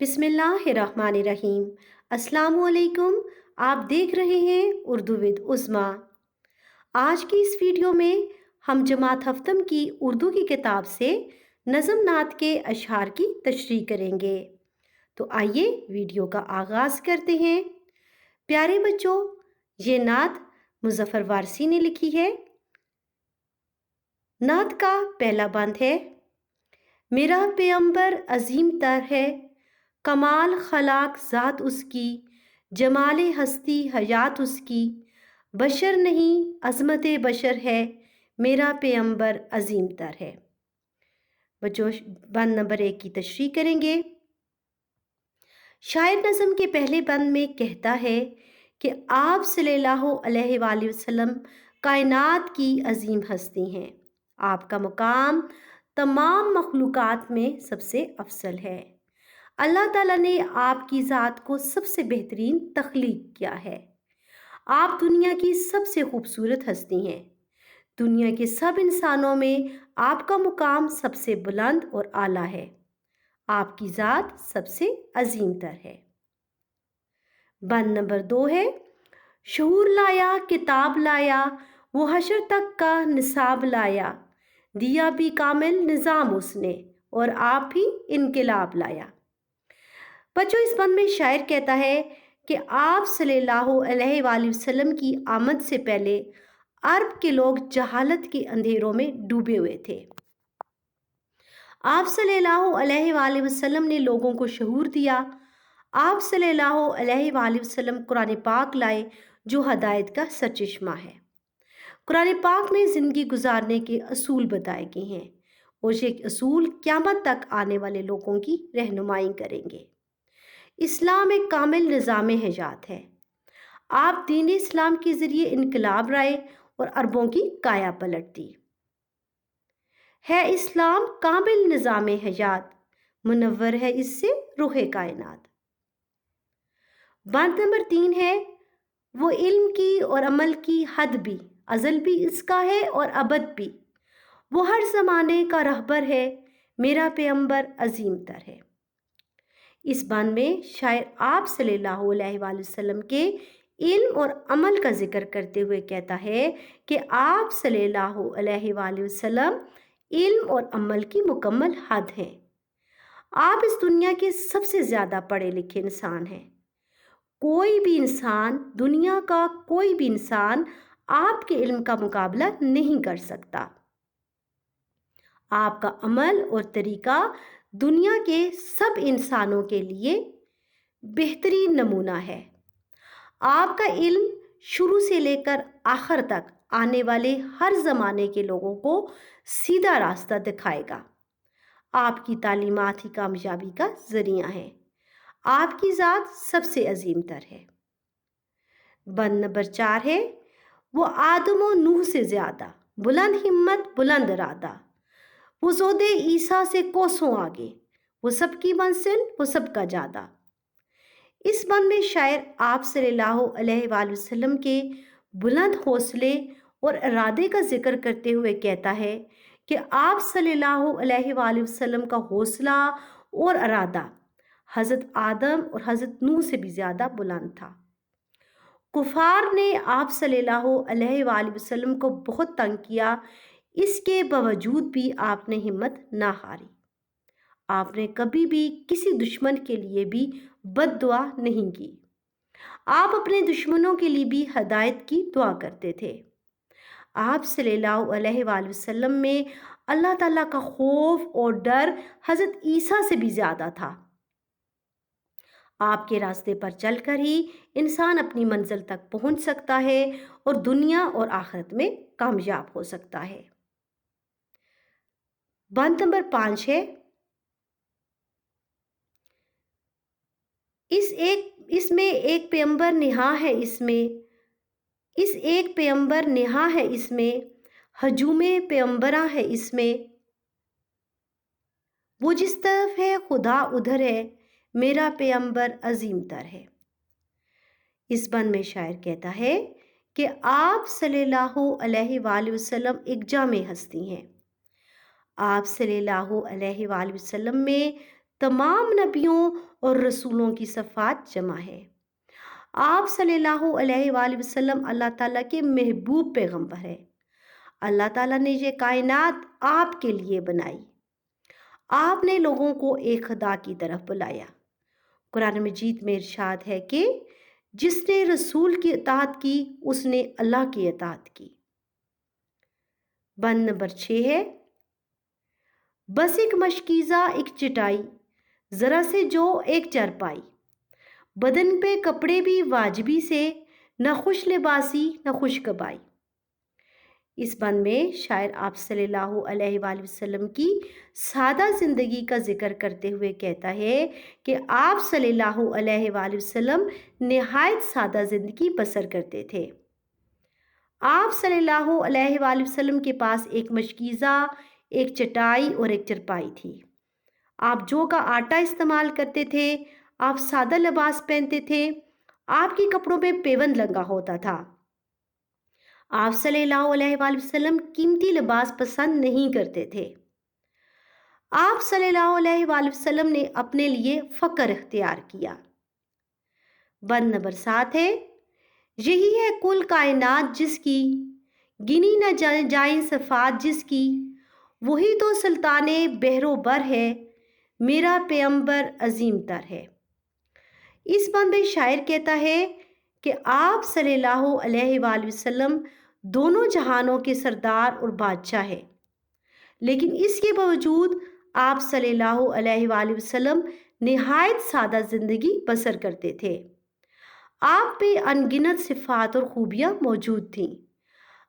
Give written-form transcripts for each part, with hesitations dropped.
بسم اللہ الرحمن الرحیم۔ السلام علیکم۔ آپ دیکھ رہے ہیں اردو ود عظمیٰ۔ آج کی اس ویڈیو میں ہم جماعت ہفتم کی اردو کی کتاب سے نظم نعت کے اشعار کی تشریح کریں گے۔ تو آئیے ویڈیو کا آغاز کرتے ہیں۔ پیارے بچوں، یہ نعت مظفر وارثی نے لکھی ہے۔ نعت کا پہلا بند ہے: میرا پیغمبر عظیم تر ہے، کمال خلاق ذات اس کی، جمال ہستی حیات اس کی، بشر نہیں عظمت بشر ہے، میرا پیغمبر عظیم تر ہے۔ بچوں، بند نمبر 1 کی تشریح کریں گے۔ شاعر نظم کے پہلے بند میں کہتا ہے کہ آپ صلی اللہ علیہ وآلہ وسلم کائنات کی عظیم ہستی ہیں، آپ کا مقام تمام مخلوقات میں سب سے افضل ہے۔ اللہ تعالیٰ نے آپ کی ذات کو سب سے بہترین تخلیق کیا ہے۔ آپ دنیا کی سب سے خوبصورت ہستی ہیں۔ دنیا کے سب انسانوں میں آپ کا مقام سب سے بلند اور اعلیٰ ہے۔ آپ کی ذات سب سے عظیم تر ہے۔ بند نمبر 2 ہے: شعور لایا کتاب لایا، وہ حشر تک کا نصاب لایا، دیا بھی کامل نظام اس نے، اور آپ بھی انقلاب لایا۔ بچوں، اس بند میں شاعر کہتا ہے کہ آپ صلی اللہ علیہ وآلہ وسلم کی آمد سے پہلے عرب کے لوگ جہالت کے اندھیروں میں ڈوبے ہوئے تھے۔ آپ صلی اللہ علیہ وآلہ وسلم نے لوگوں کو شعور دیا۔ آپ صلی اللہ علیہ وآلہ وسلم قرآن پاک لائے جو ہدایت کا سرچشمہ ہے۔ قرآن پاک میں زندگی گزارنے کے اصول بتائے گئے ہیں اور یہ اصول قیامت تک آنے والے لوگوں کی رہنمائی کریں گے۔ اسلام ایک کامل نظام حیات ہے۔ آپ دین اسلام کے ذریعے انقلاب لائے اور عربوں کی کایا پلٹ دی۔ ہے اسلام کامل نظام حیات، منور ہے اس سے روح کائنات۔ بند نمبر 3 ہے: وہ علم کی اور عمل کی حد بھی، ازل بھی اس کا ہے اور ابد بھی، وہ ہر زمانے کا رہبر ہے، میرا پیغمبر عظیم تر ہے۔ اس بند میں شاعر آپ صلی اللہ علیہ وآلہ وسلم کے علم اور عمل کا ذکر کرتے ہوئے کہتا ہے کہ آپ صلی اللہ علیہ وآلہ وسلم علم اور عمل کی مکمل حد ہیں۔ آپ اس دنیا کے سب سے زیادہ پڑھے لکھے انسان ہیں۔ کوئی بھی انسان، دنیا کا کوئی بھی انسان آپ کے علم کا مقابلہ نہیں کر سکتا۔ آپ کا عمل اور طریقہ دنیا کے سب انسانوں کے لیے بہترین نمونہ ہے۔ آپ کا علم شروع سے لے کر آخر تک آنے والے ہر زمانے کے لوگوں کو سیدھا راستہ دکھائے گا۔ آپ کی تعلیمات ہی کامیابی کا ذریعہ ہیں۔ آپ کی ذات سب سے عظیم تر ہے۔ بند نمبر 4 ہے: وہ آدم و نوح سے زیادہ، بلند ہمت بلند ارادہ، وہ زود عیسیٰ سے کوسوں آگے، وہ سب کی منزل وہ سب کا جادہ۔ اس بند میں شاعر آپ صلی اللہ علیہ وآلہ وسلم کے بلند حوصلے اور ارادے کا ذکر کرتے ہوئے کہتا ہے کہ آپ صلی اللہ علیہ وآلہ وسلم کا حوصلہ اور ارادہ حضرت آدم اور حضرت نوح سے بھی زیادہ بلند تھا۔ کفار نے آپ صلی اللہ علیہ وآلہ وسلم کو بہت تنگ کیا، اس کے باوجود بھی آپ نے ہمت نہ ہاری۔ آپ نے کبھی بھی کسی دشمن کے لیے بھی بد دعا نہیں کی۔ آپ اپنے دشمنوں کے لیے بھی ہدایت کی دعا کرتے تھے۔ آپ صلی اللہ علیہ وآلہ وسلم میں اللہ تعالیٰ کا خوف اور ڈر حضرت عیسیٰ سے بھی زیادہ تھا۔ آپ کے راستے پر چل کر ہی انسان اپنی منزل تک پہنچ سکتا ہے اور دنیا اور آخرت میں کامیاب ہو سکتا ہے۔ بند نمبر 5 ہے: اس میں ایک پیغمبر نہا ہے، اس ایک پیغمبر نہا ہے، اس میں ہجوم پیغمبراں ہے، اس میں وہ جس طرف ہے خدا ادھر ہے، میرا پیغمبر عظیم تر ہے۔ اس بند میں شاعر کہتا ہے کہ آپ صلی اللہ علیہ وآلہ وسلم ایک جامع ہستی ہیں۔ آپ صلی اللہ علیہ وآلہ وسلم میں تمام نبیوں اور رسولوں کی صفات جمع ہے۔ آپ صلی اللہ علیہ وآلہ وسلم اللہ تعالیٰ کے محبوب پیغمبر ہیں۔ اللہ تعالیٰ نے یہ کائنات آپ کے لیے بنائی۔ آپ نے لوگوں کو ایک خدا کی طرف بلایا۔ قرآن مجید میں ارشاد ہے کہ جس نے رسول کی اطاعت کی اس نے اللہ کی اطاعت کی۔ بند نمبر 6 ہے، بس ایک مشکیزہ ایک چٹائی، ذرا سے جو ایک چارپائی، بدن پہ کپڑے بھی واجبی سے، نہ خوش لباسی نہ خوش کبائی۔ اس بند میں شاعر آپ صلی اللہ علیہ وآلہ وسلم کی سادہ زندگی کا ذکر کرتے ہوئے کہتا ہے کہ آپ صلی اللہ علیہ وآلہ وسلم نہایت سادہ زندگی بسر کرتے تھے۔ آپ صلی اللہ علیہ وآلہ وسلم کے پاس ایک مشکیزہ، ایک چٹائی اور ایک چرپائی تھی۔ آپ جو کا آٹا استعمال کرتے تھے، آپ سادہ لباس پہنتے تھے، آپ کے کپڑوں پہ پیوند لگا ہوتا تھا۔ آپ صلی اللہ علیہ وآلہ وسلم قیمتی لباس پسند نہیں کرتے تھے۔ آپ صلی اللہ علیہ وآلہ وسلم نے اپنے لیے فقر اختیار کیا۔ بند نمبر 7 ہے، یہی ہے کل کائنات جس کی، گنی نہ جائیں صفات جس کی، وہی تو سلطان بحر و بر ہے، میرا پیغمبر عظیم تر ہے۔ اس بند میں شاعر کہتا ہے کہ آپ صلی اللہ علیہ وآلہ وسلم دونوں جہانوں کے سردار اور بادشاہ ہیں، لیکن اس کے باوجود آپ صلی اللہ علیہ وآلہ وسلم نہایت سادہ زندگی بسر کرتے تھے۔ آپ پہ انگنت صفات اور خوبیاں موجود تھیں۔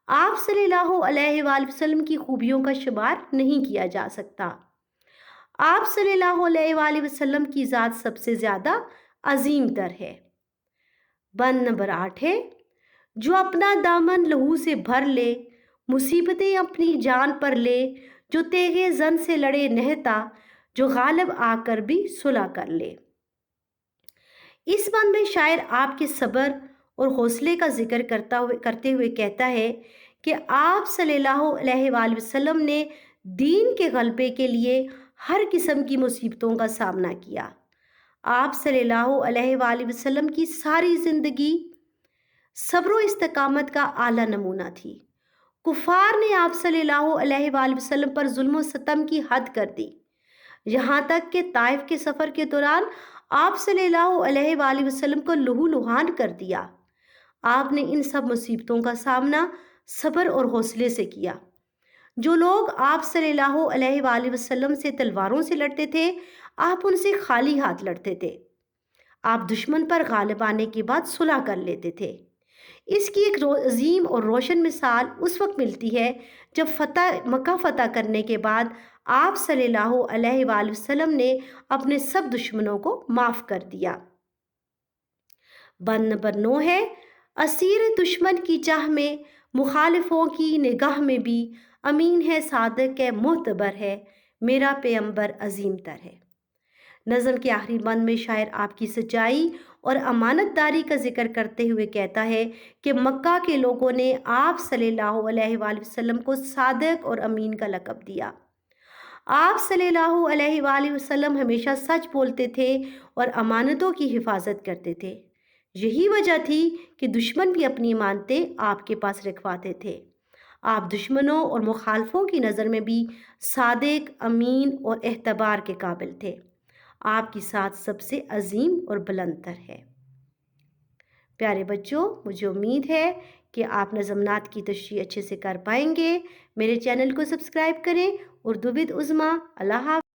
آپ صلی اللہ علیہ وآلہ وسلم کی خوبیوں کا شمار نہیں کیا جا سکتا۔ آپ صلی اللہ علیہ وآلہ وسلم کی ذات سب سے زیادہ عظیم تر ہے۔ بند نمبر 8 ہے، جو اپنا دامن لہو سے بھر لے، مصیبتیں اپنی جان پر لے، جو تیغِ زن سے لڑے نہتا، جو غالب آ کر بھی صلح کر لے۔ اس بند میں شاعر آپ کے صبر اور حوصلے کا ذکر کرتے ہوئے کہتا ہے کہ آپ صلی اللہ علیہ وآلہ وسلم نے دین کے غلبے کے لیے ہر قسم کی مصیبتوں کا سامنا کیا۔ آپ صلی اللہ علیہ وآلہ وسلم کی ساری زندگی صبر و استقامت کا اعلیٰ نمونہ تھی۔ کفار نے آپ صلی اللہ علیہ وآلہ وسلم پر ظلم و ستم کی حد کر دی، یہاں تک کہ طائف کے سفر کے دوران آپ صلی اللہ علیہ وآلہ وسلم کو لہو لہان کر دیا۔ آپ نے ان سب مصیبتوں کا سامنا صبر اور حوصلے سے کیا۔ جو لوگ آپ صلی اللہ علیہ وآلہ وسلم سے تلواروں سے لڑتے تھے، آپ ان سے خالی ہاتھ لڑتے تھے۔ آپ دشمن پر غالب آنے کے بعد صلح کر لیتے تھے۔ اس کی ایک عظیم اور روشن مثال اس وقت ملتی ہے جب مکہ فتح کرنے کے بعد آپ صلی اللہ علیہ وآلہ وسلم نے اپنے سب دشمنوں کو معاف کر دیا۔ بند نمبر 9 ہے، اسیر دشمن کی چاہ میں، مخالفوں کی نگاہ میں بھی، امین ہے صادق ہے معتبر ہے، میرا پیغمبر عظیم تر ہے۔ نظم کے آخری بند میں شاعر آپ کی سچائی اور امانت داری کا ذکر کرتے ہوئے کہتا ہے کہ مکہ کے لوگوں نے آپ صلی اللہ علیہ وآلہ وسلم کو صادق اور امین کا لقب دیا۔ آپ صلی اللہ علیہ وآلہ وسلم ہمیشہ سچ بولتے تھے اور امانتوں کی حفاظت کرتے تھے۔ یہی وجہ تھی کہ دشمن بھی اپنی امانتیں آپ کے پاس رکھواتے تھے۔ آپ دشمنوں اور مخالفوں کی نظر میں بھی صادق، امین اور اعتبار کے قابل تھے۔ آپ کی ساتھ سب سے عظیم اور بلند تر ہے۔ پیارے بچوں، مجھے امید ہے کہ آپ نظمنات کی تشریح اچھے سے کر پائیں گے۔ میرے چینل کو سبسکرائب کریں۔ اردو ود عظمیٰ۔ اللہ حافظ۔